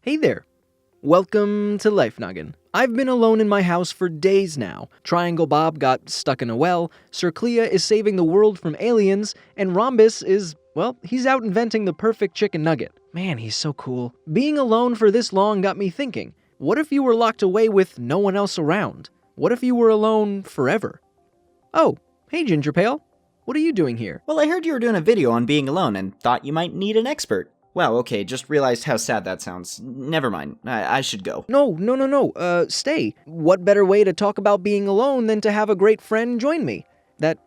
Hey there! Welcome to Life Noggin. I've been alone in my house for days now. Triangle Bob got stuck in a well, Sir Clea is saving the world from aliens, and Rhombus is, well, he's out inventing the perfect chicken nugget. Man, he's so cool. Being alone for this long got me thinking, what if you were locked away with no one else around? What if you were alone forever? Oh, hey GingerPale. What are you doing here? Well, I heard you were doing a video on being alone and thought you might need an expert. Wow, okay, just realized how sad that sounds. Never mind, I should go. No, stay. What better way to talk about being alone than to have a great friend join me? That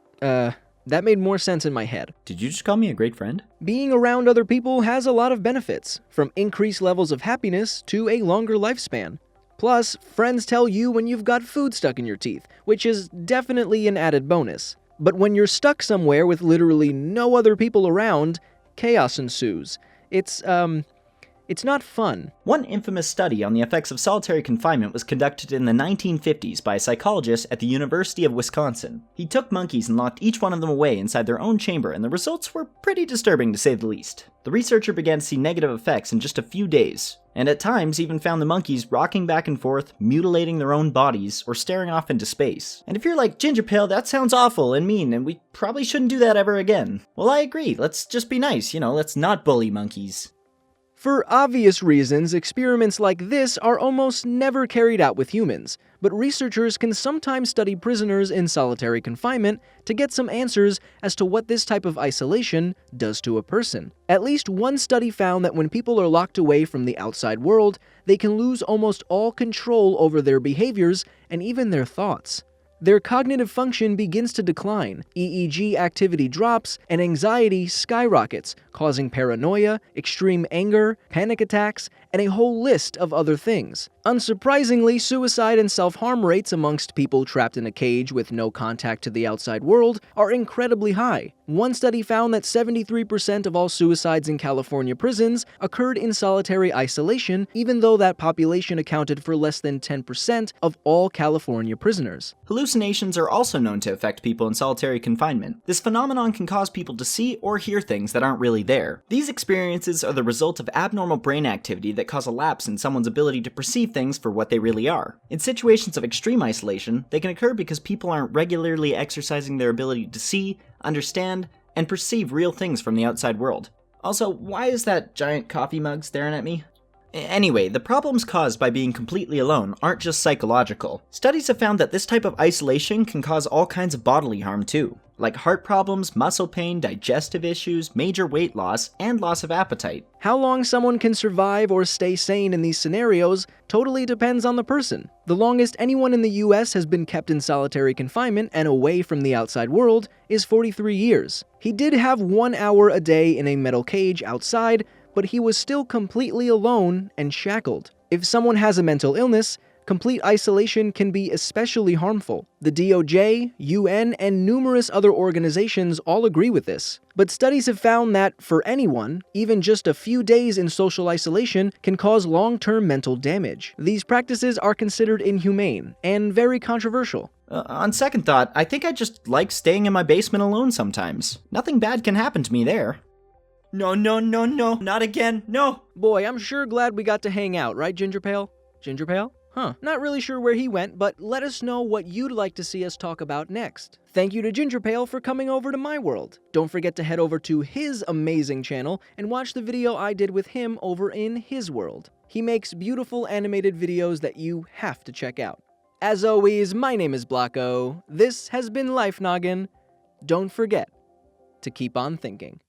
made more sense in my head. Did you just call me a great friend? Being around other people has a lot of benefits, from increased levels of happiness to a longer lifespan. Plus, friends tell you when you've got food stuck in your teeth, which is definitely an added bonus. But when you're stuck somewhere with literally no other people around, chaos ensues. It's not fun. One infamous study on the effects of solitary confinement was conducted in the 1950s by a psychologist at the University of Wisconsin. He took monkeys and locked each one of them away inside their own chamber, and the results were pretty disturbing to say the least. The researcher began to see negative effects in just a few days, and at times even found the monkeys rocking back and forth, mutilating their own bodies, or staring off into space. And if you're like, GingerPale, that sounds awful and mean, and we probably shouldn't do that ever again. Well, I agree. Let's just be nice, let's not bully monkeys. For obvious reasons, experiments like this are almost never carried out with humans, but researchers can sometimes study prisoners in solitary confinement to get some answers as to what this type of isolation does to a person. At least one study found that when people are locked away from the outside world, they can lose almost all control over their behaviors and even their thoughts. Their cognitive function begins to decline, EEG activity drops, and anxiety skyrockets, causing paranoia, extreme anger, panic attacks, and a whole list of other things. Unsurprisingly, suicide and self-harm rates amongst people trapped in a cage with no contact to the outside world are incredibly high. One study found that 73% of all suicides in California prisons occurred in solitary isolation, even though that population accounted for less than 10% of all California prisoners. Hallucinations are also known to affect people in solitary confinement. This phenomenon can cause people to see or hear things that aren't really there. These experiences are the result of abnormal brain activity that cause a lapse in someone's ability to perceive things for what they really are. In situations of extreme isolation, they can occur because people aren't regularly exercising their ability to see, understand, and perceive real things from the outside world. Also, why is that giant coffee mug staring at me? Anyway, the problems caused by being completely alone aren't just psychological. Studies have found that this type of isolation can cause all kinds of bodily harm too, like heart problems, muscle pain, digestive issues, major weight loss, and loss of appetite. How long someone can survive or stay sane in these scenarios totally depends on the person. The longest anyone in the US has been kept in solitary confinement and away from the outside world is 43 years. He did have 1 hour a day in a metal cage outside, but he was still completely alone and shackled. If someone has a mental illness, complete isolation can be especially harmful. The DOJ, UN, and numerous other organizations all agree with this. But studies have found that, for anyone, even just a few days in social isolation can cause long-term mental damage. These practices are considered inhumane and very controversial. On second thought, I think I just like staying in my basement alone sometimes. Nothing bad can happen to me there. No, not again, no! Boy, I'm sure glad we got to hang out, right, GingerPale? GingerPale? Huh, not really sure where he went, but let us know what you'd like to see us talk about next. Thank you to GingerPale for coming over to my world. Don't forget to head over to his amazing channel and watch the video I did with him over in his world. He makes beautiful animated videos that you have to check out. As always, my name is Blocko. This has been Life Noggin. Don't forget to keep on thinking.